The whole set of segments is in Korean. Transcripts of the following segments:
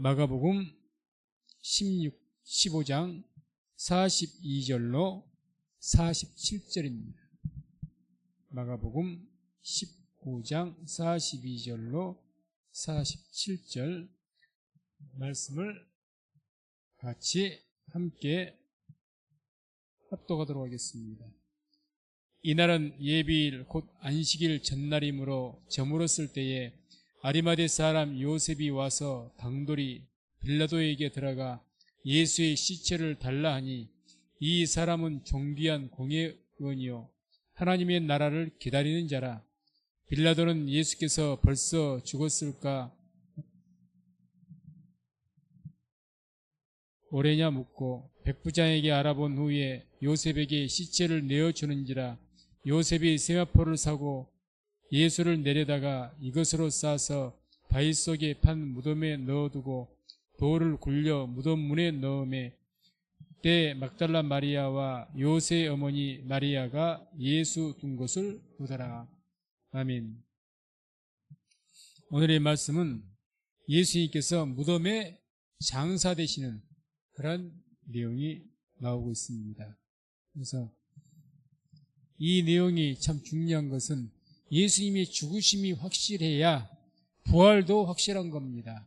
마가복음 15장 42절로 47절입니다. 마가복음 15장 42절로 47절 말씀을 같이 함께 합독하도록 하겠습니다. 이날은 예비일 곧 안식일 전날이므로 저물었을 때에 아리마대 사람 요셉이 와서 당돌이 빌라도에게 들어가 예수의 시체를 달라 하니 이 사람은 존귀한 공회원이요 하나님의 나라를 기다리는 자라. 빌라도는 예수께서 벌써 죽었을까 오래냐 묻고 백부장에게 알아본 후에 요셉에게 시체를 내어주는지라. 요셉이 세마포를 사고 예수를 내려다가 이것으로 싸서 바위 속에 판 무덤에 넣어두고 돌을 굴려 무덤 문에 넣음에 그때 막달라 마리아와 요새의 어머니 마리아가 예수 둔 곳을 보더라. 아멘. 오늘의 말씀은 예수님께서 무덤에 장사되시는 그런 내용이 나오고 있습니다. 그래서 이 내용이 참 중요한 것은 예수님의 죽으심이 확실해야 부활도 확실한 겁니다.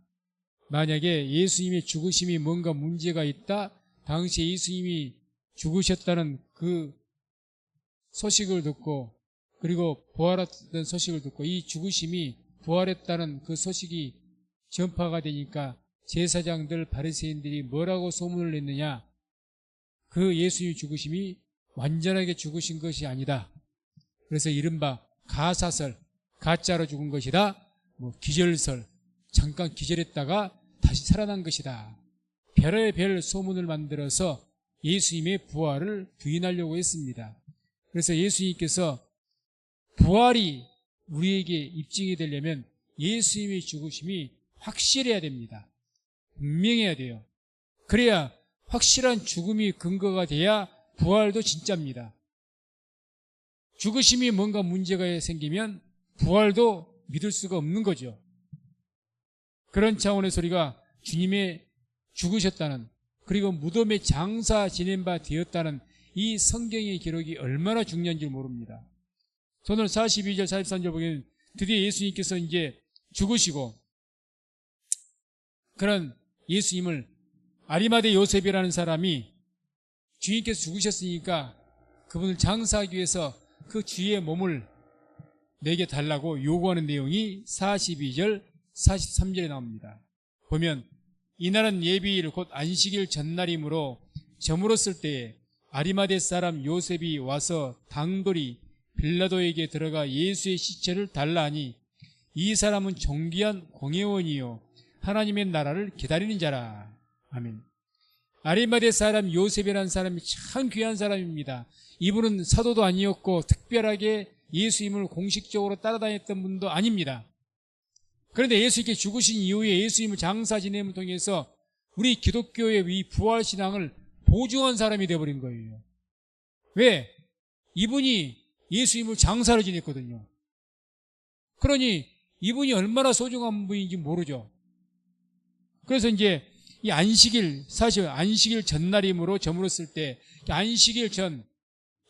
만약에 예수님의 죽으심이 뭔가 문제가 있다, 당시에 예수님이 죽으셨다는 그 소식을 듣고 그리고 부활했다는 소식을 듣고 이 죽으심이 부활했다는 그 소식이 전파가 되니까 제사장들 바리새인들이 뭐라고 소문을 냈느냐, 그 예수님의 죽으심이 완전하게 죽으신 것이 아니다. 그래서 이른바 가사설, 가짜로 죽은 것이다. 기절설, 잠깐 기절했다가 다시 살아난 것이다. 별의별 소문을 만들어서 예수님의 부활을 부인하려고 했습니다. 그래서 예수님께서 부활이 우리에게 입증이 되려면 예수님의 죽으심이 확실해야 됩니다. 분명해야 돼요. 그래야 확실한 죽음이 근거가 돼야 부활도 진짜입니다. 죽으심이 뭔가 문제가 생기면 부활도 믿을 수가 없는 거죠. 그런 차원에서 우리가 주님의 죽으셨다는, 그리고 무덤에 장사 지낸 바 되었다는 이 성경의 기록이 얼마나 중요한지 모릅니다. 오늘 42절 43절 보면 드디어 예수님께서 이제 죽으시고 그런 예수님을 아리마대 요셉이라는 사람이 주님께서 죽으셨으니까 그분을 장사하기 위해서 그 주의 몸을 내게 달라고 요구하는 내용이 42절 43절에 나옵니다. 보면 이날은 예비일 곧 안식일 전날이므로 저물었을 때에 아리마대 사람 요셉이 와서 당돌이 빌라도에게 들어가 예수의 시체를 달라 하니 이 사람은 존귀한 공회원이요 하나님의 나라를 기다리는 자라. 아멘. 아리마대 사람 요셉이라는 사람이 참 귀한 사람입니다. 이분은 사도도 아니었고 특별하게 예수님을 공식적으로 따라다녔던 분도 아닙니다. 그런데 예수님께 죽으신 이후에 예수님을 장사 지냄을 통해서 우리 기독교의 이 부활신앙을 보증한 사람이 되어버린 거예요. 왜? 이분이 예수님을 장사를 지냈거든요. 그러니 이분이 얼마나 소중한 분인지 모르죠. 그래서 이제 이 안식일, 사실 안식일 전날이므로 저물었을 때 안식일 전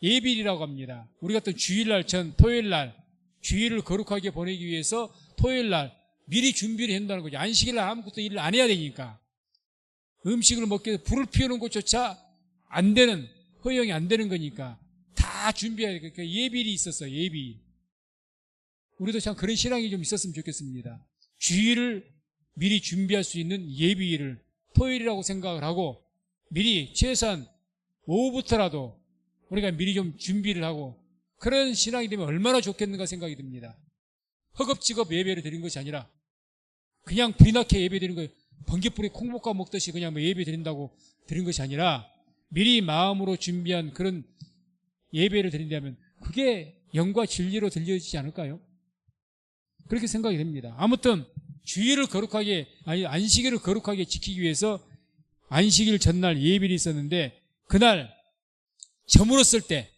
예비일이라고 합니다. 우리 같은 주일날 전 토요일날 주일을 거룩하게 보내기 위해서 토요일날 미리 준비를 한다는 거죠. 안식일날 아무것도 일을 안 해야 되니까. 음식을 먹기 위해서 불을 피우는 것조차 안 되는, 허용이 안 되는 거니까 다 준비해야 되니까 그러니까 예비일이 있었어요. 예비일. 우리도 참 그런 신앙이 좀 있었으면 좋겠습니다. 주일을 미리 준비할 수 있는 예비일을 토요일이라고 생각을 하고 미리 최소한 오후부터라도 우리가 미리 좀 준비를 하고 그런 신앙이 되면 얼마나 좋겠는가 생각이 듭니다. 허겁지겁 예배를 드린 것이 아니라 그냥 불이 나게 예배 드린 거예요. 번개불에 콩볶아 먹듯이 그냥 예배 드린다고 드린 것이 아니라 미리 마음으로 준비한 그런 예배를 드린다면 그게 영과 진리로 들려지지 않을까요? 그렇게 생각이 됩니다. 아무튼 주일을 거룩하게, 아니 안식일을 거룩하게 지키기 위해서 안식일 전날 예비일이 있었는데 그날 저물었을 때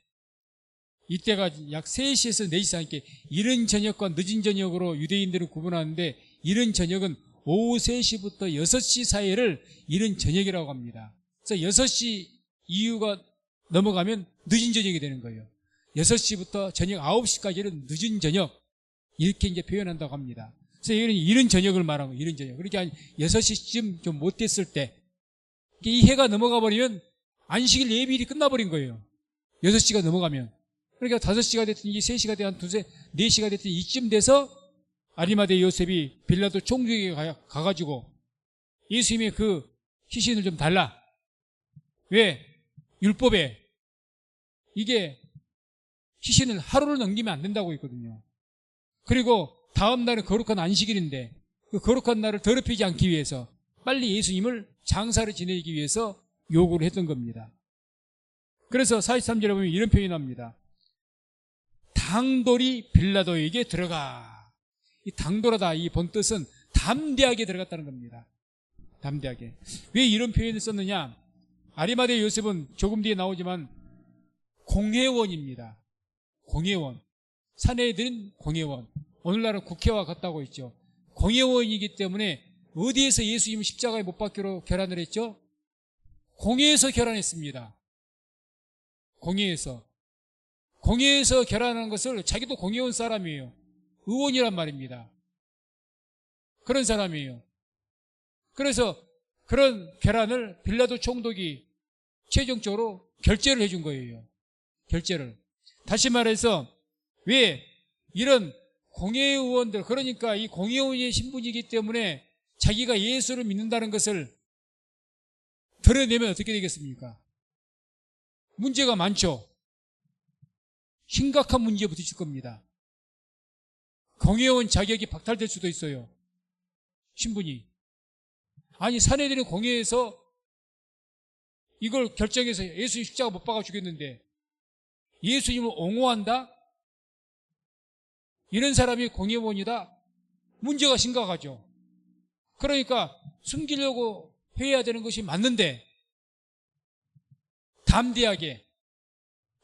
이때가 약 3시에서 4시 사이에 이른 저녁과 늦은 저녁으로 유대인들은 구분하는데 이른 저녁은 오후 3시부터 6시 사이를 이른 저녁이라고 합니다. 그래서 6시 이후가 넘어가면 늦은 저녁이 되는 거예요. 6시부터 저녁 9시까지는 늦은 저녁, 이렇게 이제 표현한다고 합니다. 그래서 이거는 이른 저녁을 말하는 거예요. 이른 저녁. 그러니까 6시쯤 좀 못 됐을 때, 이 해가 넘어가 버리면 안식일 예비일이 끝나버린 거예요. 6시가 넘어가면. 그러니까 5시가 됐든 3시가 됐든 4시가 됐든 이쯤 돼서 아리마대 요셉이 빌라도 총독에게 가가지고 예수님의 그 시신을 좀 달라. 왜? 율법에 이게 시신을 하루를 넘기면 안 된다고 했거든요. 그리고 다음 날은 거룩한 안식일인데 그 거룩한 날을 더럽히지 않기 위해서 빨리 예수님을 장사를 지내기 위해서 요구를 했던 겁니다. 그래서 43절에 보면 이런 표현이 나옵니다. 당돌이 빌라도에게 들어가. 이 당돌하다, 이 본뜻은 담대하게 들어갔다는 겁니다. 담대하게. 왜 이런 표현을 썼느냐? 아리마대 요셉은 조금 뒤에 나오지만 공회원입니다. 공회원. 사내들은 공회원. 오늘날은 국회와 같다고 했죠. 공회원이기 때문에 어디에서 예수님을 십자가에 못 박기로 결안을 했죠? 공회에서 결안했습니다. 공회에서. 공회에서 결안한 것을 자기도 공회원 사람이에요. 의원이란 말입니다. 그런 사람이에요. 그래서 그런 결안을 빌라도 총독이 최종적으로 결재를 해준 거예요. 결재를. 다시 말해서 왜 이런 공회의원들, 그러니까 이 공회의원의 신분이기 때문에 자기가 예수를 믿는다는 것을 드러내면 어떻게 되겠습니까? 문제가 많죠. 심각한 문제에 부딪힐 겁니다. 공회의원 자격이 박탈될 수도 있어요. 신분이. 아니, 사내들이 공회에서 이걸 결정해서 예수님 십자가 못 박아 죽였는데 예수님을 옹호한다? 이런 사람이 공회의원이다? 문제가 심각하죠. 그러니까 숨기려고 해야 되는 것이 맞는데 담대하게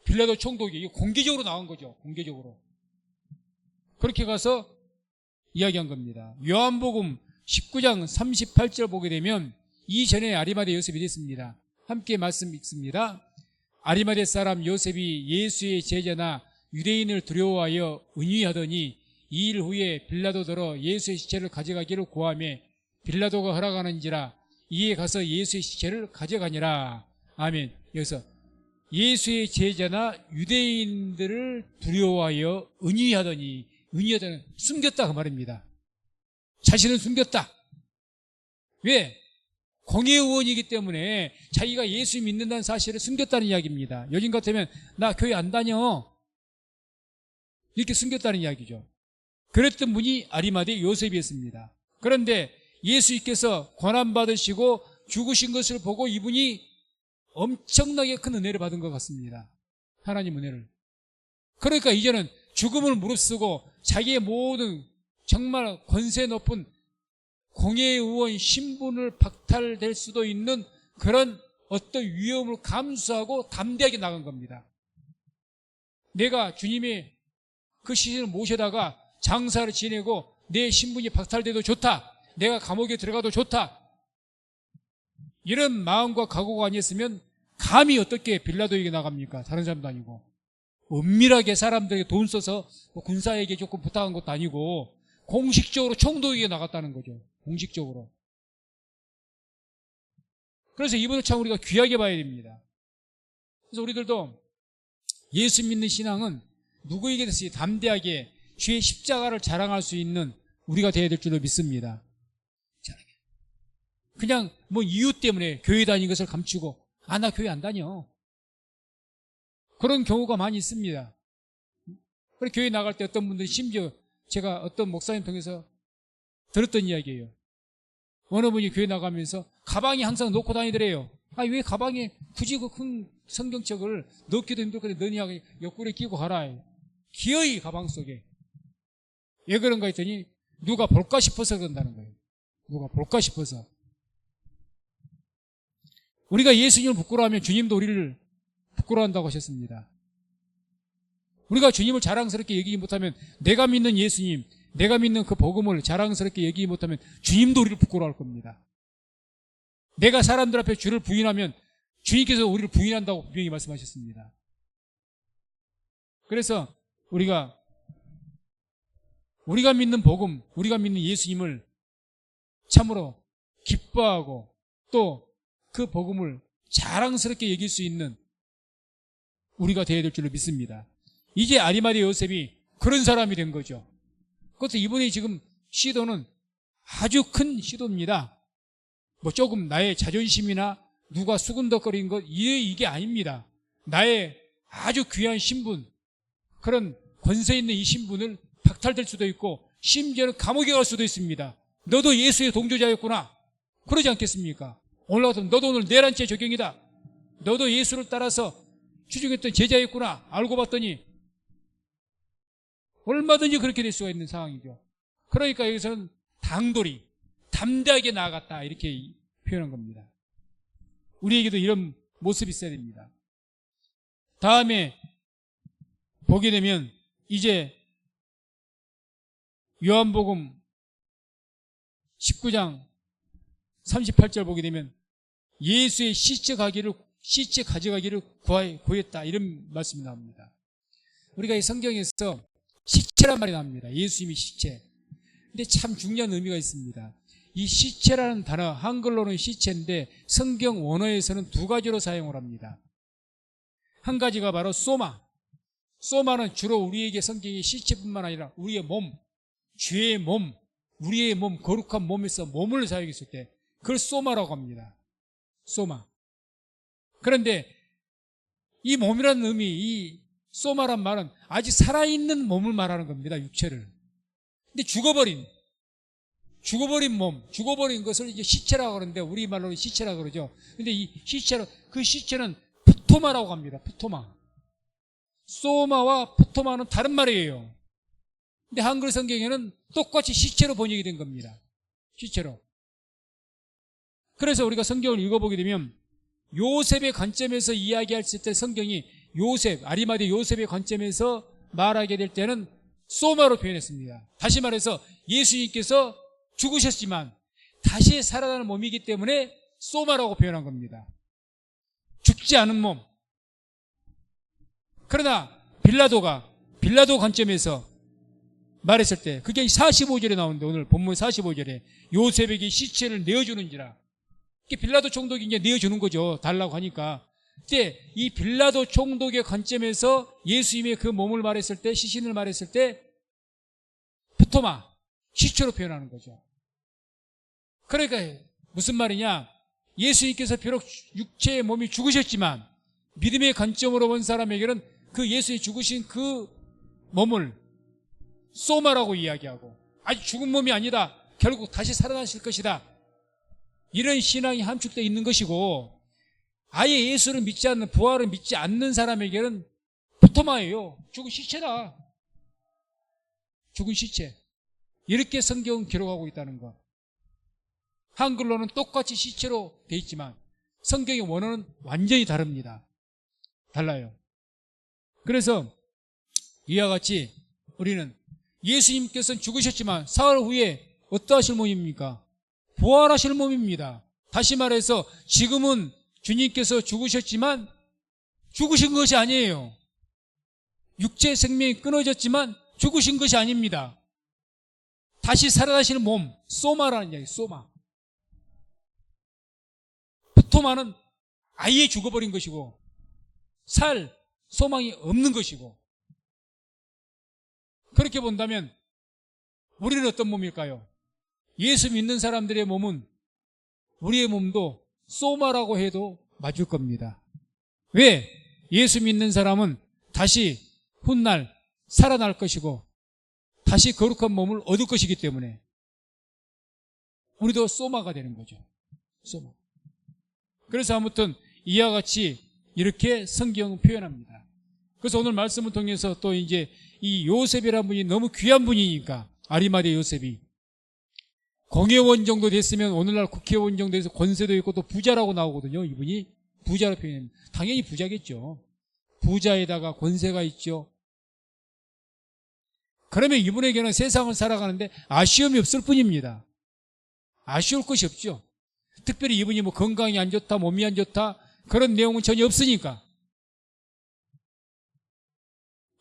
빌라도 총독이 공개적으로 나온 거죠. 공개적으로. 그렇게 가서 이야기한 겁니다. 요한복음 19장 38절 보게 되면 이전에 아리마대 요셉이 됐습니다. 함께 말씀 읽습니다. 아리마대 사람 요셉이 예수의 제자나 유대인을 두려워하여 은유하더니 2일 후에 빌라도더러 예수의 시체를 가져가기를 구하며 빌라도가 허락하는지라 이에 가서 예수의 시체를 가져가니라. 아멘. 여기서 예수의 제자나 유대인들을 두려워하여 은유하더니, 은유하다는 숨겼다 그 말입니다. 자신은 숨겼다. 왜? 공회의원이기 때문에 자기가 예수 믿는다는 사실을 숨겼다는 이야기입니다. 요즘 같으면 나 교회 안 다녀 이렇게 숨겼다는 이야기죠. 그랬던 분이 아리마대 요셉이었습니다. 그런데 예수님께서 고난받으시고 죽으신 것을 보고 이분이 엄청나게 큰 은혜를 받은 것 같습니다. 하나님 은혜를. 그러니까 이제는 죽음을 무릅쓰고 자기의 모든 정말 권세 높은 공회의원 신분을 박탈될 수도 있는 그런 어떤 위험을 감수하고 담대하게 나간 겁니다. 내가 주님의 그 시신을 모셔다가 장사를 지내고 내 신분이 박탈돼도 좋다. 내가 감옥에 들어가도 좋다. 이런 마음과 각오가 아니었으면 감히 어떻게 빌라도에게 나갑니까? 다른 사람도 아니고. 은밀하게 사람들에게 돈 써서 군사에게 조금 부탁한 것도 아니고 공식적으로 총독에게 나갔다는 거죠. 공식적으로. 그래서 이분을 참 우리가 귀하게 봐야 됩니다. 그래서 우리들도 예수 믿는 신앙은 누구에게 대해서 담대하게 주의 십자가를 자랑할 수 있는 우리가 되어야 될 줄로 믿습니다. 그냥 뭐 이유 때문에 교회 다니는 것을 감추고 나 교회 안 다녀. 그런 경우가 많이 있습니다. 그래 교회 나갈 때 어떤 분들이 심지어 제가 어떤 목사님 통해서 들었던 이야기예요. 어느 분이 교회 나가면서 가방이 항상 놓고 다니더래요. 왜 가방에 굳이 그 큰 성경책을 넣기도 힘들거든 너냐 옆구리에 끼고 가라. 기어이 가방 속에. 왜 그런가 했더니 누가 볼까 싶어서 그런다는 거예요. 누가 볼까 싶어서. 우리가 예수님을 부끄러워하면 주님도 우리를 부끄러워한다고 하셨습니다. 우리가 주님을 자랑스럽게 여기지 못하면 내가 믿는 예수님, 내가 믿는 그 복음을 자랑스럽게 여기지 못하면 주님도 우리를 부끄러워할 겁니다. 내가 사람들 앞에 주를 부인하면 주님께서 우리를 부인한다고 분명히 말씀하셨습니다. 그래서 우리가 믿는 복음, 우리가 믿는 예수님을 참으로 기뻐하고 또 그 복음을 자랑스럽게 여길 수 있는 우리가 되어야 될 줄로 믿습니다. 이제 아리마대 요셉이 그런 사람이 된 거죠. 그것도 이번에 지금 시도는 아주 큰 시도입니다. 뭐 조금 나의 자존심이나 누가 수군덕거린 것 이게 아닙니다. 나의 아주 귀한 신분, 그런 권세 있는 이 신분을 박탈될 수도 있고 심지어는 감옥에 갈 수도 있습니다. 너도 예수의 동조자였구나, 그러지 않겠습니까? 오늘 같으면 너도 오늘 내란죄 적용이다, 너도 예수를 따라서 추종했던 제자였구나, 알고 봤더니 얼마든지 그렇게 될 수가 있는 상황이죠. 그러니까 여기서는 당돌이 담대하게 나아갔다, 이렇게 표현한 겁니다. 우리에게도 이런 모습이 있어야 됩니다. 다음에 보게 되면 이제 요한복음 19장 38절 보게 되면 예수의 시체 가져가기를 구했다, 이런 말씀이 나옵니다. 우리가 이 성경에서 시체란 말이 나옵니다. 예수님이 시체. 근데 참 중요한 의미가 있습니다. 이 시체라는 단어, 한글로는 시체인데 성경 원어에서는 두 가지로 사용을 합니다. 한 가지가 바로 소마. 소마는 주로 우리에게 성경이 시체뿐만 아니라 우리의 몸, 죄의 몸, 우리의 몸, 거룩한 몸에서 몸을 사용했을 때 그걸 소마라고 합니다. 소마. 그런데 이 몸이라는 의미, 이 소마란 말은 아직 살아있는 몸을 말하는 겁니다. 육체를. 근데 죽어버린 몸, 죽어버린 것을 이제 시체라고 그러는데 우리말로는 시체라고 그러죠. 근데 이 그 시체는 푸토마라고 합니다. 푸토마. 소마와 푸토마는 다른 말이에요. 근데 한글 성경에는 똑같이 시체로 번역이 된 겁니다. 시체로. 그래서 우리가 성경을 읽어보게 되면 요셉의 관점에서 이야기했을 때 성경이 아리마대 요셉의 관점에서 말하게 될 때는 소마로 표현했습니다. 다시 말해서 예수님께서 죽으셨지만 다시 살아나는 몸이기 때문에 소마라고 표현한 겁니다. 죽지 않은 몸. 그러나 빌라도 관점에서 말했을 때 그게 45절에 나오는데 오늘 본문 45절에 요셉에게 시체를 내어주는지라. 이게 빌라도 총독이 이제 내어주는 거죠. 달라고 하니까. 그때 이 빌라도 총독의 관점에서 예수님의 그 몸을 말했을 때, 시신을 말했을 때 푸토마, 시체로 표현하는 거죠. 그러니까 무슨 말이냐, 예수님께서 비록 육체의 몸이 죽으셨지만 믿음의 관점으로 본 사람에게는 그 예수님이 죽으신 그 몸을 소마라고 이야기하고 아직 죽은 몸이 아니다, 결국 다시 살아나실 것이다, 이런 신앙이 함축되어 있는 것이고, 아예 예수를 믿지 않는, 부활을 믿지 않는 사람에게는 푸토마예요. 죽은 시체다. 죽은 시체. 이렇게 성경은 기록하고 있다는 것. 한글로는 똑같이 시체로 되어 있지만 성경의 원어는 완전히 다릅니다. 달라요. 그래서 이와 같이 우리는 예수님께서는 죽으셨지만 사흘 후에 어떠하실 몸입니까? 부활하실 몸입니다. 다시 말해서 지금은 주님께서 죽으셨지만 죽으신 것이 아니에요. 육체의 생명이 끊어졌지만 죽으신 것이 아닙니다. 다시 살아나시는 몸, 소마라는 이야기, 소마. 푸토마는 아예 죽어버린 것이고 살 소망이 없는 것이고, 그렇게 본다면 우리는 어떤 몸일까요? 예수 믿는 사람들의 몸은 우리의 몸도 소마라고 해도 맞을 겁니다. 왜? 예수 믿는 사람은 다시 훗날 살아날 것이고 다시 거룩한 몸을 얻을 것이기 때문에 우리도 소마가 되는 거죠. 소마. 그래서 아무튼 이와 같이 이렇게 성경은 표현합니다. 그래서 오늘 말씀을 통해서 또 이제 이 요셉이라는 분이 너무 귀한 분이니까, 아리마대 요셉이 공회원 정도 됐으면 오늘날 국회의원 정도 돼서 권세도 있고 또 부자라고 나오거든요. 이분이 부자로 표현합니다. 당연히 부자겠죠. 부자에다가 권세가 있죠. 그러면 이분에게는 세상을 살아가는데 아쉬움이 없을 뿐입니다. 아쉬울 것이 없죠. 특별히 이분이 뭐 건강이 안 좋다, 몸이 안 좋다, 그런 내용은 전혀 없으니까.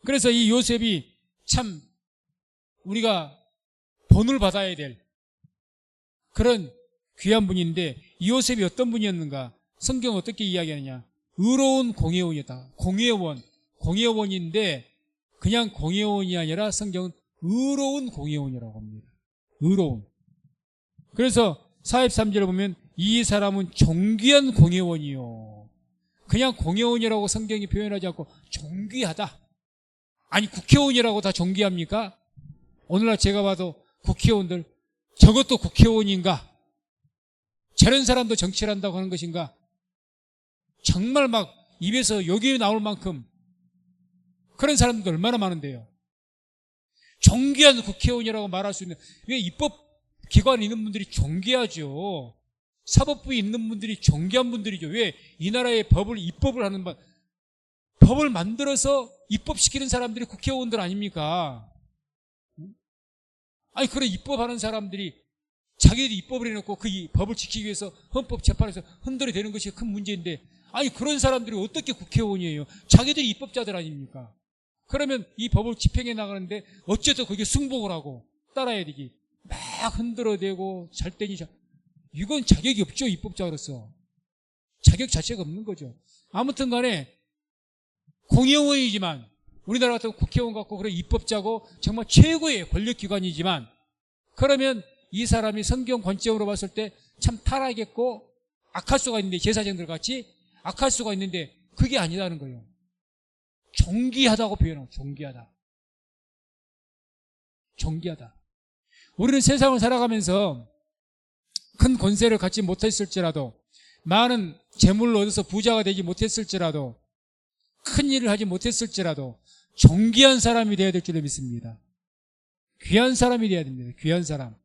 그래서 이 요셉이 참 우리가 본을 받아야 될 그런 귀한 분인데, 이 요셉이 어떤 분이었는가? 성경은 어떻게 이야기하느냐? 의로운 공회원이었다. 공회원인데 그냥 공회원이 아니라 성경은 의로운 공회원이라고 합니다. 의로운. 그래서 43절을 보면 이 사람은 존귀한 공회원이요. 그냥 공회원이라고 성경이 표현하지 않고 존귀하다. 아니, 국회의원이라고 다 존귀합니까? 오늘날 제가 봐도 국회의원들, 저것도 국회의원인가? 저런 사람도 정치를 한다고 하는 것인가? 정말 막 입에서 욕이 나올 만큼 그런 사람들 얼마나 많은데요. 존귀한 국회의원이라고 말할 수 있는, 왜 입법기관에 있는 분들이 존귀하죠. 사법부에 있는 분들이 존귀한 분들이죠. 왜 이 나라의 입법을 하는 법을 만들어서 입법시키는 사람들이 국회의원들 아닙니까? 아니, 그런 입법하는 사람들이 자기들이 입법을 해놓고 그 법을 지키기 위해서 헌법재판에서 흔들어대는 것이 큰 문제인데, 아니, 그런 사람들이 어떻게 국회의원이에요? 자기들이 입법자들 아닙니까? 그러면 이 법을 집행해 나가는데 어째서 그게 승복을 하고 따라야 되지? 막 흔들어대고 잘때니 이건 자격이 없죠. 입법자로서 자격 자체가 없는 거죠. 아무튼 간에 공회의원이지만, 우리나라 같은 국회의원 같고 그런 입법자고 정말 최고의 권력기관이지만, 그러면 이 사람이 성경 관점으로 봤을 때 참 타락했고 악할 수가 있는데, 제사장들 같이 악할 수가 있는데 그게 아니라는 거예요. 존귀하다고 표현하고, 존귀하다. 우리는 세상을 살아가면서 큰 권세를 갖지 못했을지라도, 많은 재물을 얻어서 부자가 되지 못했을지라도, 큰 일을 하지 못했을지라도 존귀한 사람이 되어야 될 줄로 믿습니다. 귀한 사람이 되어야 됩니다. 귀한 사람.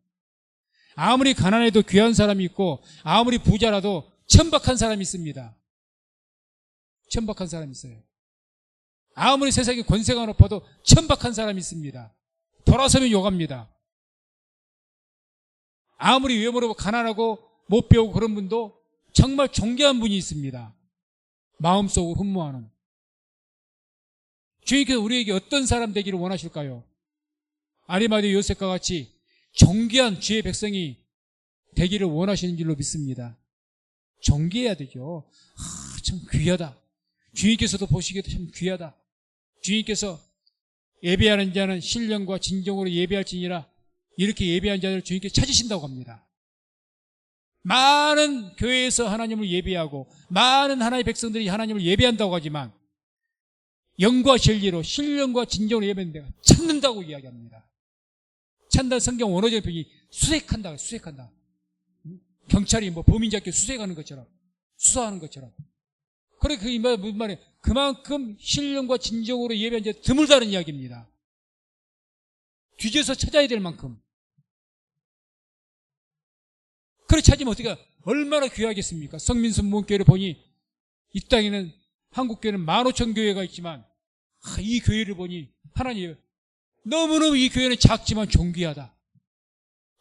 아무리 가난해도 귀한 사람이 있고, 아무리 부자라도 천박한 사람이 있습니다. 천박한 사람이 있어요. 아무리 세상에 권세가 높아도 천박한 사람이 있습니다. 돌아서면 욕합니다. 아무리 외모로 가난하고 못 배우고 그런 분도 정말 존귀한 분이 있습니다. 마음속으로 흠모하는. 주님께서 우리에게 어떤 사람 되기를 원하실까요? 아리마대 요셉과 같이 존귀한 주의 백성이 되기를 원하시는 줄로 믿습니다. 존귀해야 되죠. 참 귀하다. 주님께서도 보시기에도 참 귀하다. 주님께서 예배하는 자는 신령과 진정으로 예배할지니라, 이렇게 예배한 자들을 주님께 찾으신다고 합니다. 많은 교회에서 하나님을 예배하고 많은 하나님의 백성들이 하나님을 예배한다고 하지만, 영과 진리로 신령과 진정으로 예배하는 데가 찾는다고 이야기합니다. 찾는다는 성경 원어적 표현이 수색한다. 경찰이 범인 잡기 수색하는 것처럼, 수사하는 것처럼. 그래, 그게 무슨 말이에요? 그만큼 신령과 진정으로 예배한 자 드물다는 이야기입니다. 뒤져서 찾아야 될 만큼. 그렇게 찾으면 어떻게, 얼마나 귀하겠습니까? 성민순복음교회를 보니 이 땅에는, 한국교회는 15,000교회가 있지만, 이 교회를 보니 하나님, 너무너무 이 교회는 작지만 존귀하다.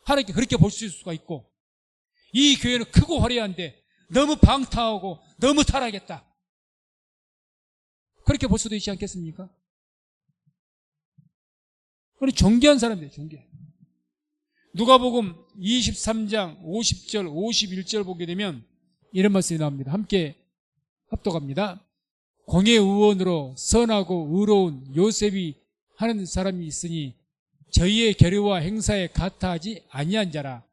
하나님께 그렇게 볼 수가 있고, 이 교회는 크고 화려한데 너무 방탕하고 너무 타락했다. 그렇게 볼 수도 있지 않겠습니까? 우리 존귀한 사람들이에요. 존귀한. 누가복음 23장 50절 51절 보게 되면 이런 말씀이 나옵니다. 함께 합독합니다. 공회의원으로 선하고 의로운 요셉이 하는 사람이 있으니 저희의 결의와 행사에 같아하지 아니한 자라.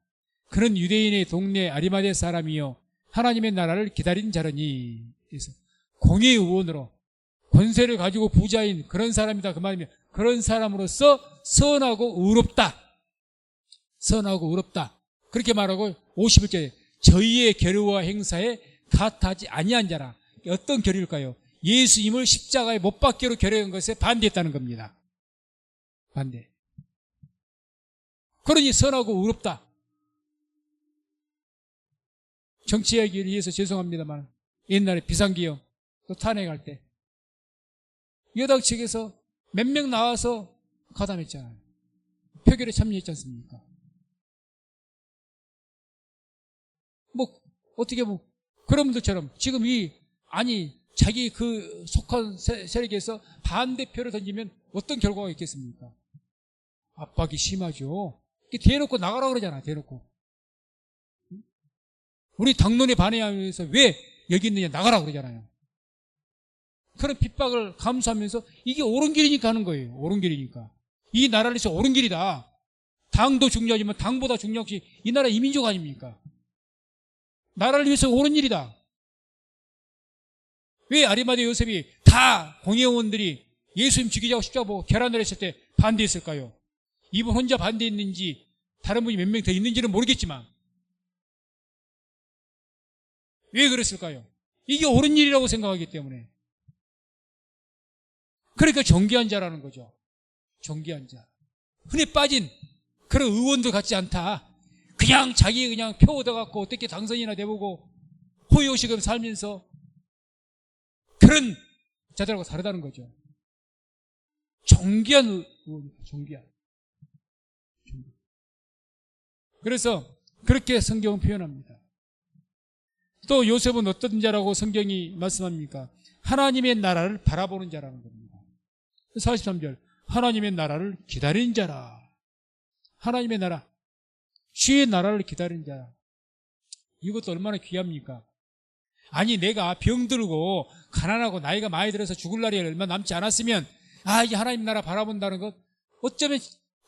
그는 유대인의 동네 아리마대 사람이요 하나님의 나라를 기다린 자라니. 그래서 공회의원으로 권세를 가지고 부자인 그런 사람이다 그 말이면, 그런 사람으로서 선하고 의롭다. 선하고 의롭다. 그렇게 말하고 51절에 저희의 결의와 행사에 같아하지 아니한 자라. 어떤 결의일까요? 예수님을 십자가에 못 박기로 결의한 것에 반대했다는 겁니다. 반대. 그러니 선하고 의롭다. 정치 이야기를 위해서 죄송합니다만, 옛날에 비상기형 또 탄핵할 때 여당 측에서 몇 명 나와서 가담했잖아요. 표결에 참여했지 않습니까? 어떻게 그런 분들처럼 지금 자기 그 속한 세력에서 반대표를 던지면 어떤 결과가 있겠습니까? 압박이 심하죠. 대놓고 나가라 그러잖아, 대놓고. 우리 당론에 반해하면서 왜 여기 있느냐, 나가라 그러잖아요. 그런 핍박을 감수하면서 이게 옳은 길이니까 하는 거예요. 옳은 길이니까. 이 나라를 위해서 옳은 길이다. 당도 중요하지만 당보다 중요한 것이 이 나라 이민족 아닙니까? 나라를 위해서 옳은 일이다. 왜 아리마대 요셉이 다 공회원들이 예수님 죽이자고 십자가 보고 결혼을 했을 때 반대했을까요? 이분 혼자 반대했는지 다른 분이 몇 명 더 있는지는 모르겠지만 왜 그랬을까요? 이게 옳은 일이라고 생각하기 때문에. 그러니까 정귀한 자라는 거죠. 정귀한 자. 흔히 빠진 그런 의원들 같지 않다. 그냥 자기 그냥 표 얻어갖고 어떻게 당선이나 돼보고 호의호식을 살면서 그런 자들하고 다르다는 거죠. 정귀한 의원, 정귀한. 그래서 그렇게 성경은 표현합니다. 또 요셉은 어떤 자라고 성경이 말씀합니까? 하나님의 나라를 바라보는 자라는 겁니다. 43절 하나님의 나라를 기다리는 자라. 하나님의 나라, 주의 나라를 기다리는 자라. 이것도 얼마나 귀합니까? 아니 내가 병들고 가난하고 나이가 많이 들어서 죽을 날이 얼마 남지 않았으면 이제 하나님 나라 바라본다는 것 어쩌면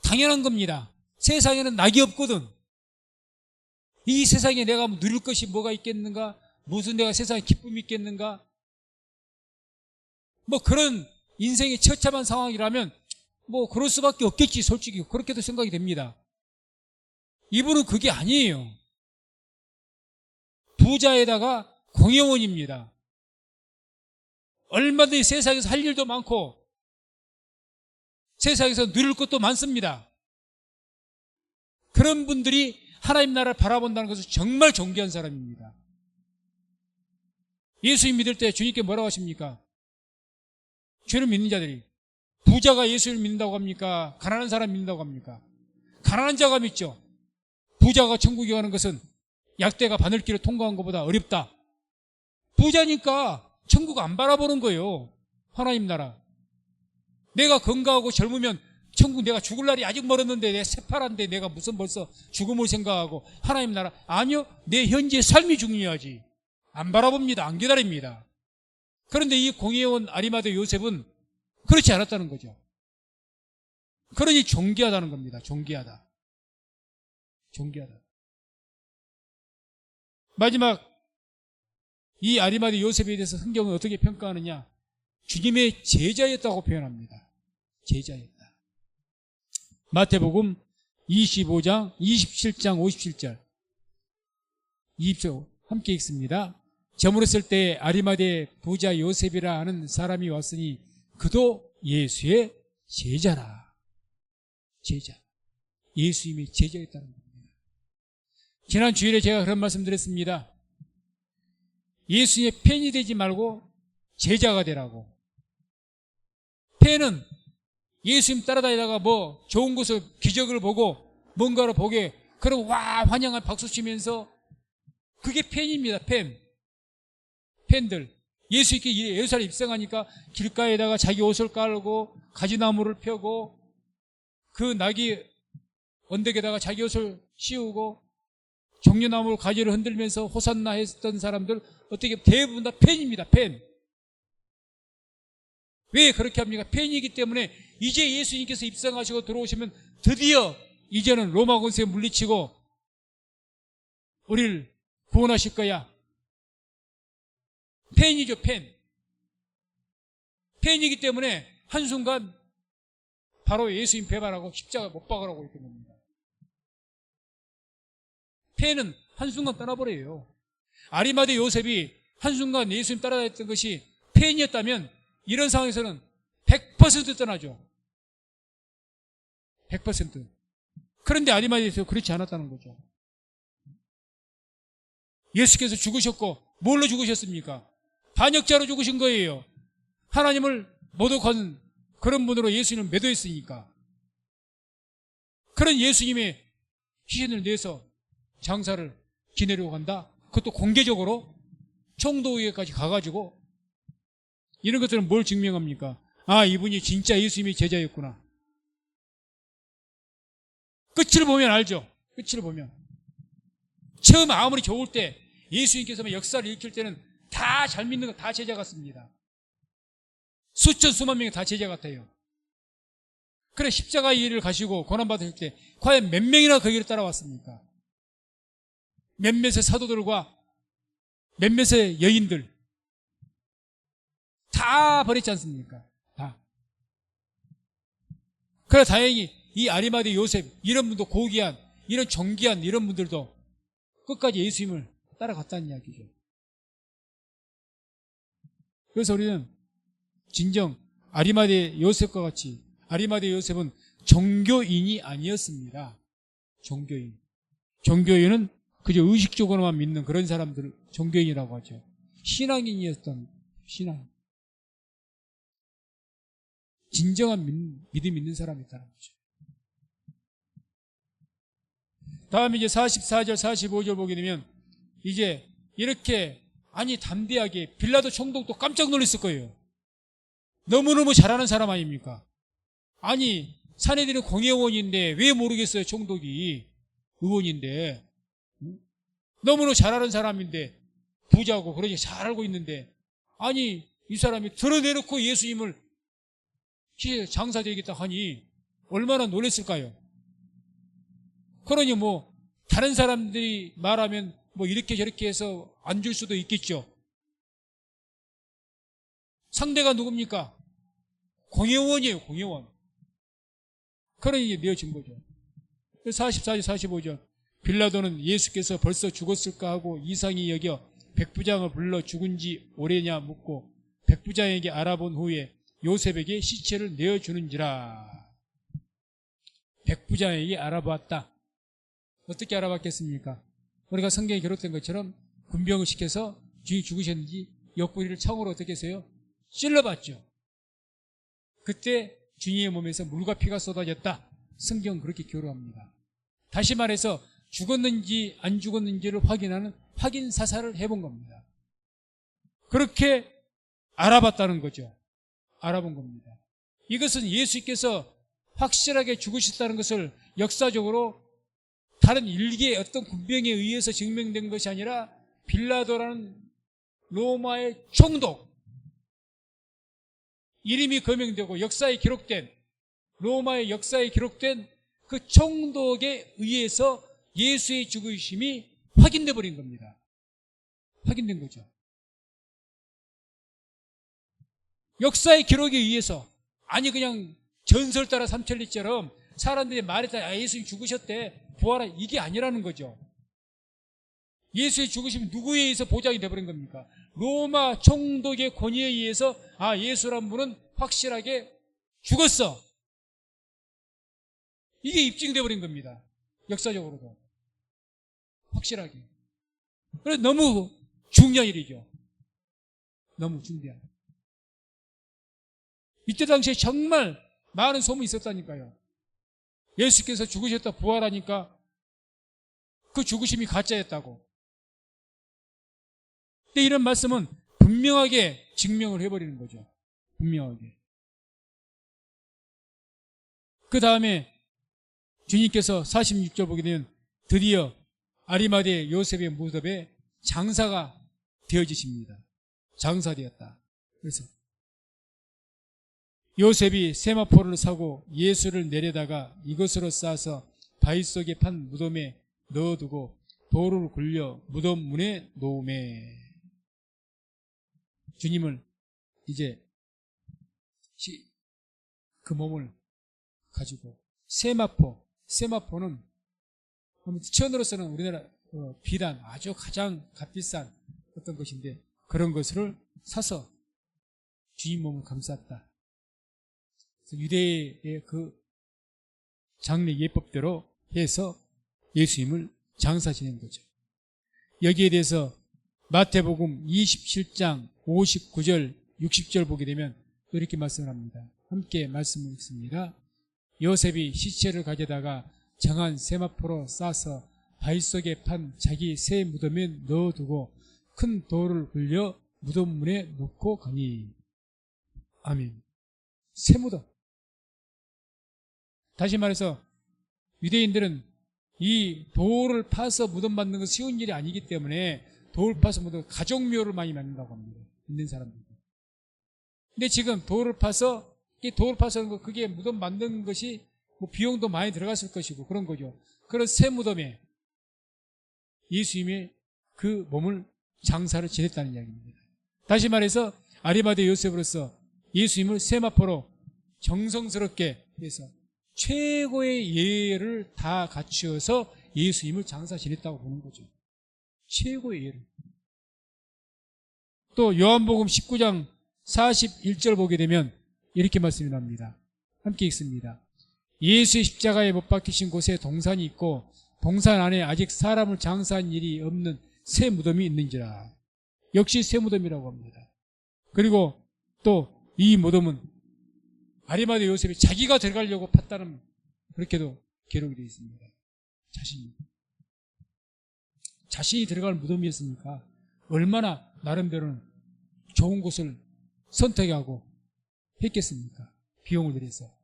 당연한 겁니다. 세상에는 낙이 없거든. 이 세상에 내가 누릴 것이 뭐가 있겠는가? 무슨 내가 세상에 기쁨이 있겠는가? 그런 인생의 처참한 상황이라면 그럴 수밖에 없겠지. 솔직히 그렇게도 생각이 됩니다. 이분은 그게 아니에요. 부자에다가 공회원입니다. 얼마든지 세상에서 할 일도 많고 세상에서 누릴 것도 많습니다. 그런 분들이 하나님 나라를 바라본다는 것은 정말 존귀한 사람입니다. 예수님 믿을 때 주님께 뭐라고 하십니까? 죄를 믿는 자들이 부자가 예수를 믿는다고 합니까? 가난한 사람 믿는다고 합니까? 가난한 자가 믿죠. 부자가 천국에 가는 것은 약대가 바늘길을 통과한 것보다 어렵다. 부자니까 천국 안 바라보는 거예요. 하나님 나라. 내가 건강하고 젊으면 천국 내가 죽을 날이 아직 멀었는데 내 새파란데 내가 무슨 벌써 죽음을 생각하고 하나님 나라. 아니요. 내 현재 삶이 중요하지. 안 바라봅니다. 안 기다립니다. 그런데 이 공회원 아리마대 요셉은 그렇지 않았다는 거죠. 그러니 존귀하다는 겁니다. 존귀하다. 존귀하다. 마지막 이 아리마대 요셉에 대해서 성경은 어떻게 평가하느냐? 주님의 제자였다고 표현합니다. 제자였다. 마태복음 25장 27장 57절 20절 함께 읽습니다. 저물었을 때 아리마대 부자 요셉이라 하는 사람이 왔으니 그도 예수의 제자라. 제자. 예수님의 제자였다는 겁니다. 지난 주일에 제가 그런 말씀 드렸습니다. 예수님의 팬이 되지 말고 제자가 되라고. 팬은 예수님 따라다니다가 좋은 것을 기적을 보고 뭔가를 보게 그러고 와 환영한 박수 치면서 그게 팬입니다. 팬들. 예수님께 예루살렘 입성하니까 길가에다가 자기 옷을 깔고 가지나무를 펴고 그 나귀 언덕에다가 자기 옷을 씌우고 종려나무 가지를 흔들면서 호산나 했던 사람들 어떻게 대부분 다 팬입니다. 팬. 왜 그렇게 합니까? 팬이기 때문에 이제 예수님께서 입성하시고 들어오시면 드디어 이제는 로마 군세에 물리치고 우리를 구원하실 거야. 팬이죠. 팬이기 때문에 한순간 바로 예수님 배반하고 십자가 못 박으라고 이렇게 됩니다. 팬은 한순간 떠나버려요. 아리마대 요셉이 한순간 예수님 따라다녔던 것이 팬이었다면 이런 상황에서는 100% 떠나죠. 100%. 그런데 아리마대에서 그렇지 않았다는 거죠. 예수께서 죽으셨고 뭘로 죽으셨습니까? 반역자로 죽으신 거예요. 하나님을 모독한 그런 분으로 예수님을 매도했으니까. 그런 예수님의 희생을 내서 장사를 지내려고 한다? 그것도 공개적으로 총독에게까지 가가지고 이런 것들은 뭘 증명합니까? 아, 이분이 진짜 예수님의 제자였구나. 끝을 보면 알죠. 끝을 보면. 처음 아무리 좋을 때 예수님께서 역사를 일으킬 때는 다 잘 믿는 거 다 제자 같습니다. 수천 수만 명이 다 제자 같아요. 그래 십자가의 일을 가시고 고난받으실 때 과연 몇 명이나 그 길을 따라왔습니까? 몇몇의 사도들과 몇몇의 여인들 다 버렸지 않습니까? 다. 그래 다행히 이 아리마대 요셉 이런 분도 고귀한 이런 존귀한 이런 분들도 끝까지 예수님을 따라갔다는 이야기죠. 그래서 우리는 진정 아리마대 요셉과 같이 아리마대 요셉은 종교인이 아니었습니다. 종교인. 종교인은 그저 의식적으로만 믿는 그런 사람들을 종교인이라고 하죠. 신앙인이었던 신앙인. 진정한 믿음 있는 사람이었다는 거죠. 다음에 이제 44절, 45절 보게 되면 이제 이렇게 아니 담대하게 빌라도 총독도 깜짝 놀랐을 거예요. 너무너무 잘하는 사람 아닙니까? 아니 사내들은 공회원인데 왜 모르겠어요? 총독이 의원인데 너무너무 잘하는 사람인데 부자고 그러니 잘 알고 있는데 아니 이 사람이 드러내놓고 예수님을 장사되겠다 하니 얼마나 놀랐을까요? 그러니 뭐 다른 사람들이 말하면 뭐 이렇게 저렇게 해서 안 줄 수도 있겠죠. 상대가 누굽니까? 공회원이에요. 공회원. 그러니 내어진 거죠. 44절 45절 빌라도는 예수께서 벌써 죽었을까 하고 이상히 여겨 백부장을 불러 죽은 지 오래냐 묻고 백부장에게 알아본 후에 요셉에게 시체를 내어주는지라. 백부장에게 알아보았다. 어떻게 알아봤겠습니까? 우리가 성경에 기록된 것처럼 군병을 시켜서 주인이 죽으셨는지 옆구리를 창으로 어떻게 했어요? 찔러봤죠. 그때 주인의 몸에서 물과 피가 쏟아졌다. 성경은 그렇게 기록합니다. 다시 말해서 죽었는지 안 죽었는지를 확인하는 확인 사살을 해본 겁니다. 그렇게 알아봤다는 거죠. 알아본 겁니다. 이것은 예수께서 확실하게 죽으셨다는 것을 역사적으로 다른 일개의 어떤 군병에 의해서 증명된 것이 아니라 빌라도라는 로마의 총독 이름이 거명되고 역사에 기록된 로마의 역사에 기록된 그 총독에 의해서 예수의 죽으심이 확인돼 버린 겁니다. 확인된 거죠. 역사의 기록에 의해서 아니 그냥 전설 따라 삼천리처럼 사람들이 말에 따라 예수님 죽으셨대 부활한 이게 아니라는 거죠. 예수의 죽으심이 누구에 의해서 보장이 되어버린 겁니까? 로마 총독의 권위에 의해서 아 예수란 분은 확실하게 죽었어. 이게 입증되어 버린 겁니다. 역사적으로도 확실하게. 그래서 너무 중요한 일이죠. 너무 중대한. 이때 당시에 정말 많은 소문이 있었다니까요. 예수께서 죽으셨다 부활하니까 그 죽으심이 가짜였다고. 근데 이런 말씀은 분명하게 증명을 해버리는 거죠. 분명하게. 그 다음에 주님께서 46절 보게 되면 드디어 아리마대 요셉의 무덤에 장사가 되어지십니다. 장사되었다. 그래서 요셉이 세마포를 사고 예수를 내려다가 이것으로 싸서 바위 속에 판 무덤에 넣어두고 돌을 굴려 무덤 문에 놓으매. 주님을 이제 그 몸을 가지고 세마포는 천으로서는 우리나라 비단 아주 가장 값비싼 어떤 것인데 그런 것을 사서 주님 몸을 감쌌다. 유대의 그 장례 예법대로 해서 예수님을 장사 지낸 거죠. 여기에 대해서 마태복음 27장 59절 60절 보게 되면 이렇게 말씀을 합니다. 함께 말씀을 읽습니다. 요셉이 시체를 가져다가 정한 세마포로 싸서 바위 속에 판 자기 새 무덤에 넣어두고 큰 돌을 굴려 무덤 문에 놓고 가니. 아멘. 새 무덤. 다시 말해서 유대인들은 이 돌을 파서 무덤 만드는 건 쉬운 일이 아니기 때문에 돌 파서 무덤, 가족묘를 많이 만든다고 합니다. 있는 사람들. 근데 지금 돌을 파서 그게 무덤 만드는 것이 뭐 비용도 많이 들어갔을 것이고 그런 거죠. 그런 새 무덤에 예수님의 그 몸을 장사를 지냈다는 이야기입니다. 다시 말해서 아리마대 요셉으로서 예수님을 세마포로 정성스럽게 해서 최고의 예를 다 갖추어서 예수님을 장사 지냈다고 보는 거죠. 최고의 예를. 또 요한복음 19장 41절 보게 되면 이렇게 말씀이 납니다. 함께 읽습니다. 예수의 십자가에 못 박히신 곳에 동산이 있고 동산 안에 아직 사람을 장사한 일이 없는 새 무덤이 있는지라. 역시 새 무덤이라고 합니다. 그리고 또 이 무덤은 아리마대 요셉이 자기가 들어가려고 팠다는 그렇게도 기록이 되어 있습니다. 자신이 들어갈 무덤이었으니까 얼마나 나름대로는 좋은 곳을 선택하고 했겠습니까? 비용을 들여서.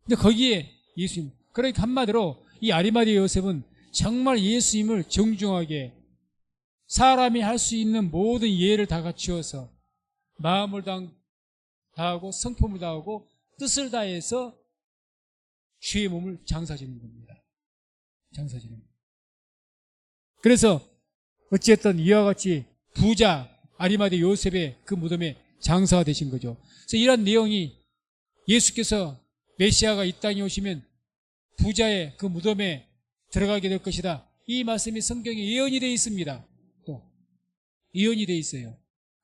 근데 거기에 예수님, 그러니까 한마디로 이 아리마대 요셉은 정말 예수님을 정중하게 사람이 할 수 있는 모든 예를 다 갖추어서 마음을 다하고 성품을 다하고 뜻을 다해서 주의 몸을 장사지는 겁니다. 장사지는 겁니다. 그래서 어찌했든 이와 같이 부자 아리마대 요셉의 그 무덤에 장사가 되신 거죠. 그래서 이런 내용이 예수께서 메시아가 이 땅에 오시면 부자의 그 무덤에 들어가게 될 것이다. 이 말씀이 성경에 예언이 되어 있습니다. 또 예언이 되어 있어요.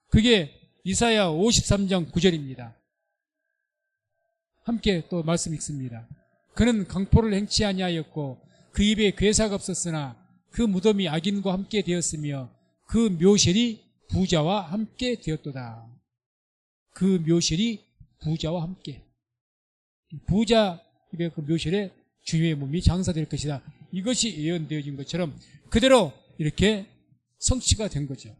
그게 이사야 53장 9절입니다. 함께 또 말씀 읽습니다. 그는 강포를 행치 아니하였고 그 입에 괴사가 없었으나 그 무덤이 악인과 함께 되었으며 그 묘실이 부자와 함께 되었도다. 그 묘실이 부자와 함께. 부자 입의 그 묘실에 주님의 몸이 장사될 것이다. 이것이 예언되어진 것처럼 그대로 이렇게 성취가 된 거죠.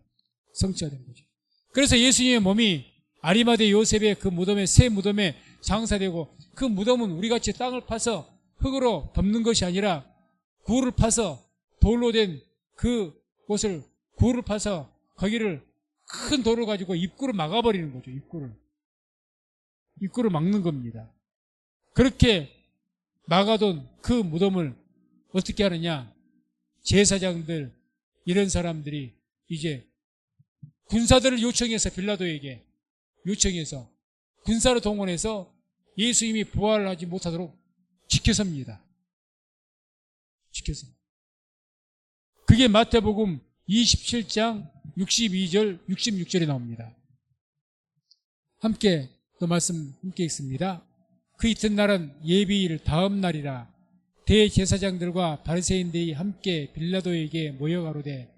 성취가 된 거죠. 그래서 예수님의 몸이 아리마대 요셉의 그 무덤에, 새 무덤에 장사되고 그 무덤은 우리같이 땅을 파서 흙으로 덮는 것이 아니라 굴을 파서 돌로 된 그 곳을 굴을 파서 거기를 큰 돌을 가지고 입구를 막아버리는 거죠. 입구를 막는 겁니다. 그렇게 막아둔 그 무덤을 어떻게 하느냐? 제사장들 이런 사람들이 이제 군사들을 요청해서 빌라도에게 요청해서 군사를 동원해서 예수님이 부활을 하지 못하도록 지켜섭니다. 지켜서. 그게 마태복음 27장 62절 66절에 나옵니다. 함께 또 말씀 함께 읽습니다. 그 이튿날은 예비일 다음 날이라 대제사장들과 바리새인들이 함께 빌라도에게 모여가로되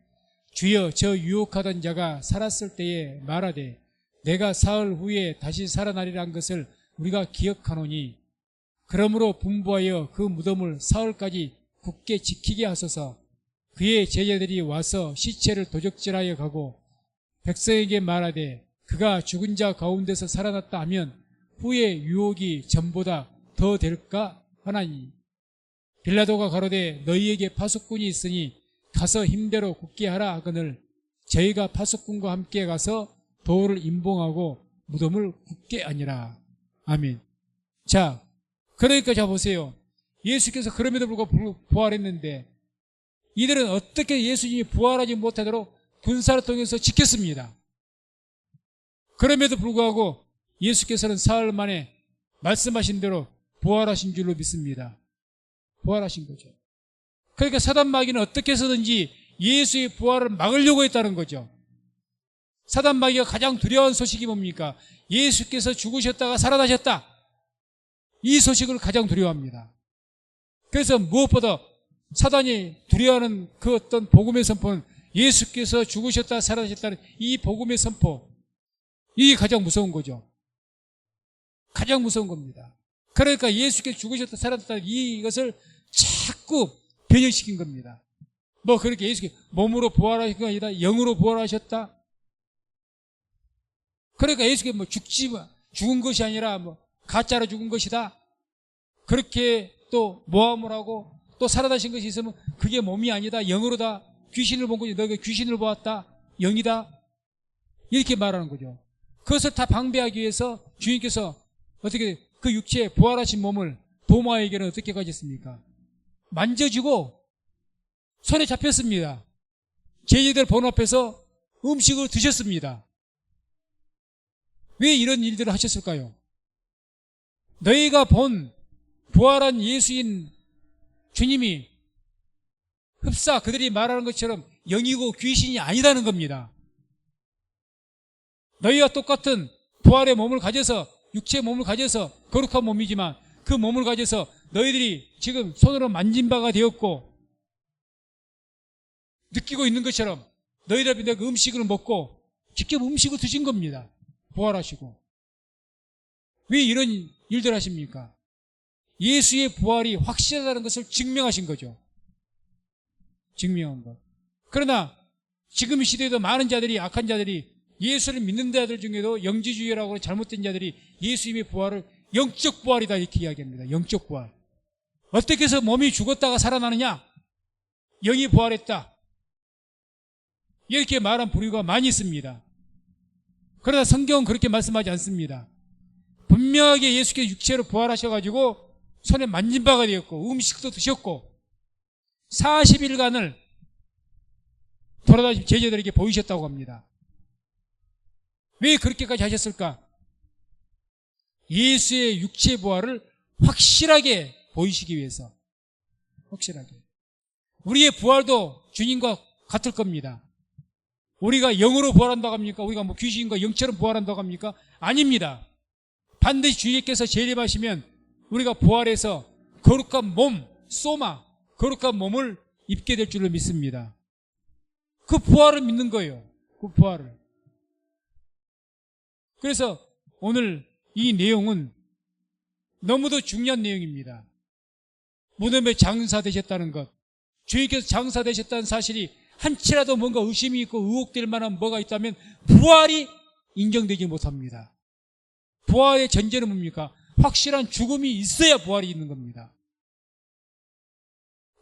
주여 저 유혹하던 자가 살았을 때에 말하되 내가 사흘 후에 다시 살아나리라 한 것을 우리가 기억하노니 그러므로 분부하여 그 무덤을 사흘까지 굳게 지키게 하소서. 그의 제자들이 와서 시체를 도적질하여 가고 백성에게 말하되 그가 죽은 자 가운데서 살아났다 하면 후에 유혹이 전보다 더 될까 하나니 빌라도가 가로되 너희에게 파수꾼이 있으니 가서 힘대로 굳게 하라 하거늘 저희가 파수꾼과 함께 가서 돌을 임봉하고 무덤을 굳게 하니라. 아멘. 자, 그러니까 자 보세요. 예수께서 그럼에도 불구하고 부활했는데 이들은 어떻게 예수님이 부활하지 못하도록 군사를 통해서 지켰습니다. 그럼에도 불구하고 예수께서는 사흘 만에 말씀하신 대로 부활하신 줄로 믿습니다. 부활하신 거죠. 그러니까 사단 마귀는 어떻게 해서든지 예수의 부활을 막으려고 했다는 거죠. 사단 마귀가 가장 두려운 소식이 뭡니까? 예수께서 죽으셨다가 살아나셨다. 이 소식을 가장 두려워합니다. 그래서 무엇보다 사단이 두려워하는 그 어떤 복음의 선포는 예수께서 죽으셨다 살아나셨다는 이 복음의 선포, 이게 가장 무서운 거죠. 가장 무서운 겁니다. 그러니까 예수께서 죽으셨다 살았다 이것을 자꾸 변형시킨 겁니다. 뭐 그렇게 예수께서 몸으로 부활하신 게 아니라 영으로 부활하셨다. 그러니까 예수께서 뭐 죽은 것이 아니라 뭐 가짜로 죽은 것이다. 그렇게 또 모함을 하고 또 살아나신 것이 있으면 그게 몸이 아니다. 영으로다. 귀신을 본 거지. 너가 귀신을 보았다. 영이다. 이렇게 말하는 거죠. 그것을 다 방배하기 위해서 주님께서 어떻게 그 육체에 부활하신 몸을 도마에게는 어떻게 가졌습니까? 만져주고 손에 잡혔습니다. 제자들 보는 앞에서 음식을 드셨습니다. 왜 이런 일들을 하셨을까요? 너희가 본 부활한 예수인 주님이 흡사 그들이 말하는 것처럼 영이고 귀신이 아니라는 겁니다. 너희와 똑같은 부활의 몸을 가져서 육체의 몸을 가져서 거룩한 몸이지만 그 몸을 가져서 너희들이 지금 손으로 만진 바가 되었고 느끼고 있는 것처럼 너희들 앞에 그 음식을 먹고 직접 음식을 드신 겁니다. 부활하시고. 왜 이런 일들 하십니까? 예수의 부활이 확실하다는 것을 증명하신 거죠. 증명한 것. 그러나 지금 이 시대에도 많은 자들이, 악한 자들이, 예수를 믿는 자들 중에도 영지주의라고 잘못된 자들이 예수님의 부활을 영적 부활이다 이렇게 이야기합니다. 영적 부활. 어떻게 해서 몸이 죽었다가 살아나느냐? 영이 부활했다. 이렇게 말한 부류가 많이 있습니다. 그러나 성경은 그렇게 말씀하지 않습니다. 분명하게 예수께서 육체로 부활하셔가지고 손에 만진 바가 되었고 음식도 드셨고 40일간을 돌아다니신 제자들에게 보이셨다고 합니다. 왜 그렇게까지 하셨을까? 예수의 육체 부활을 확실하게 보이시기 위해서. 확실하게. 우리의 부활도 주님과 같을 겁니다. 우리가 영으로 부활한다고 합니까? 우리가 뭐 귀신과 영처럼 부활한다고 합니까? 아닙니다. 반드시 주님께서 재림하시면 우리가 부활해서 거룩한 몸, 소마, 거룩한 몸을 입게 될 줄로 믿습니다. 그 부활을 믿는 거예요. 그 부활을. 그래서 오늘 이 내용은 너무도 중요한 내용입니다. 무덤에 장사되셨다는 것, 주님께서 장사되셨다는 사실이 한치라도 뭔가 의심이 있고 의혹될 만한 뭐가 있다면 부활이 인정되지 못합니다. 부활의 전제는 뭡니까? 확실한 죽음이 있어야 부활이 있는 겁니다.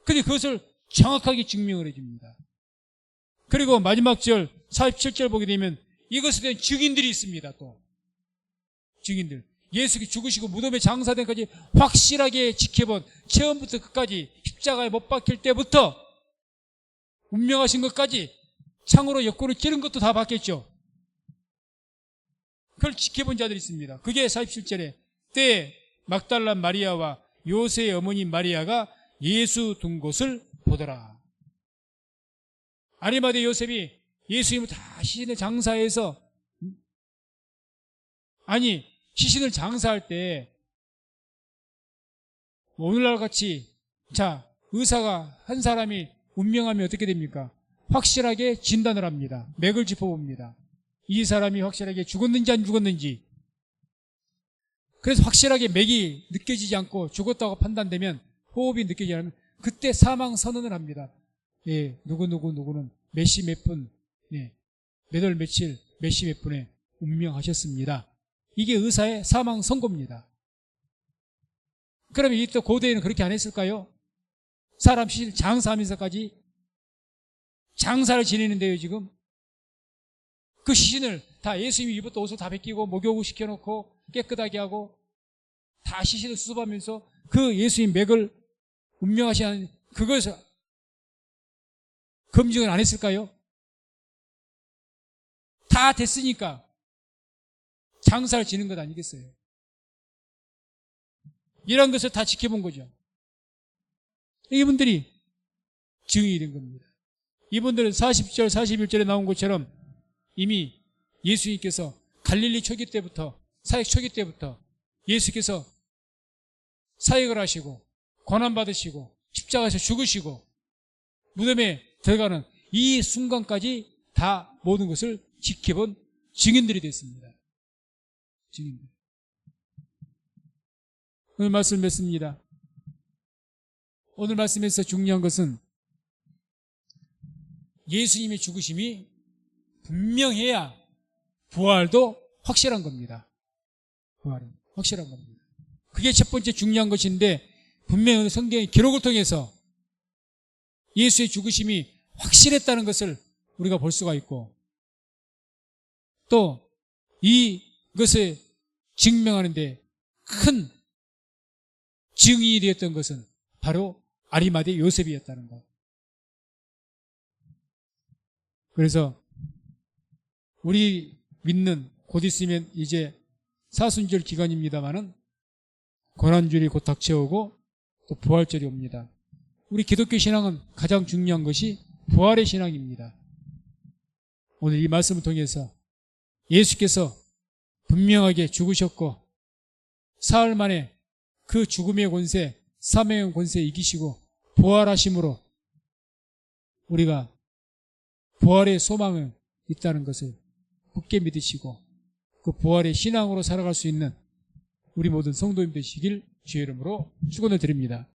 근데 그것을 정확하게 증명을 해줍니다. 그리고 마지막 절 47절 보게 되면 이것에 대한 증인들이 있습니다. 또 증인들, 예수께서 죽으시고 무덤에 장사된 까지 확실하게 지켜본, 처음부터 끝까지 십자가에 못 박힐 때부터 운명하신 것까지 창으로 옆구리를 찌른 것도 다 봤겠죠. 그걸 지켜본 자들이 있습니다. 그게 47절에 때에 막달라 마리아와 요새의 어머니 마리아가 예수 둔 곳을 보더라. 아리마대 요셉이 예수님을 다 시신을 장사해서, 아니 시신을 장사할 때 오늘날 같이 자 의사가 한 사람이 운명하면 어떻게 됩니까? 확실하게 진단을 합니다. 맥을 짚어봅니다. 이 사람이 확실하게 죽었는지 안 죽었는지. 그래서 확실하게 맥이 느껴지지 않고 죽었다고 판단되면, 호흡이 느껴지지 않으면 그때 사망 선언을 합니다. 예, 누구는 몇 시 몇 분, 예, 몇 월 며칠 몇 시 몇 분에 운명하셨습니다. 이게 의사의 사망 선고입니다. 그러면 이때 고대에는 그렇게 안 했을까요? 사람 시신 장사하면서까지 장사를 지내는데요. 지금 그 시신을 다 예수님이 입었던 옷을 다 벗기고 목욕을 시켜놓고 깨끗하게 하고 다 시신을 수습하면서 그 예수님 맥을 운명하시는 그것을 검증을 안 했을까요? 다 됐으니까 장사를 지는 것 아니겠어요? 이런 것을 다 지켜본 거죠. 이분들이 증인이 된 겁니다. 이분들은 40절, 41절에 나온 것처럼 이미 예수님께서 갈릴리 초기 때부터, 사역 초기 때부터 예수께서 사역을 하시고 고난받으시고 십자가에서 죽으시고 무덤에 들어가는 이 순간까지 다 모든 것을 지켜본 증인들이 됐습니다. 증인들. 오늘 말씀을 맺습니다. 오늘 말씀에서 중요한 것은 예수님의 죽으심이 분명해야 부활도 확실한 겁니다. 부활은 확실한 겁니다. 그게 첫 번째 중요한 것인데, 분명히 성경의 기록을 통해서 예수의 죽으심이 확실했다는 것을 우리가 볼 수가 있고, 또 이것을 증명하는데 큰 증인이 되었던 것은 바로 아리마대 요셉이었다는 것. 그래서 우리 믿는, 곧 있으면 이제 사순절 기간입니다마는 고난주일이 곧 닥쳐오고 또 부활절이 옵니다. 우리 기독교 신앙은 가장 중요한 것이 부활의 신앙입니다. 오늘 이 말씀을 통해서 예수께서 분명하게 죽으셨고 사흘 만에 그 죽음의 권세, 사망의 권세 이기시고 부활하심으로 우리가 부활의 소망이 있다는 것을 굳게 믿으시고 그 부활의 신앙으로 살아갈 수 있는 우리 모든 성도님 되시길 주의 이름으로 축원을 드립니다.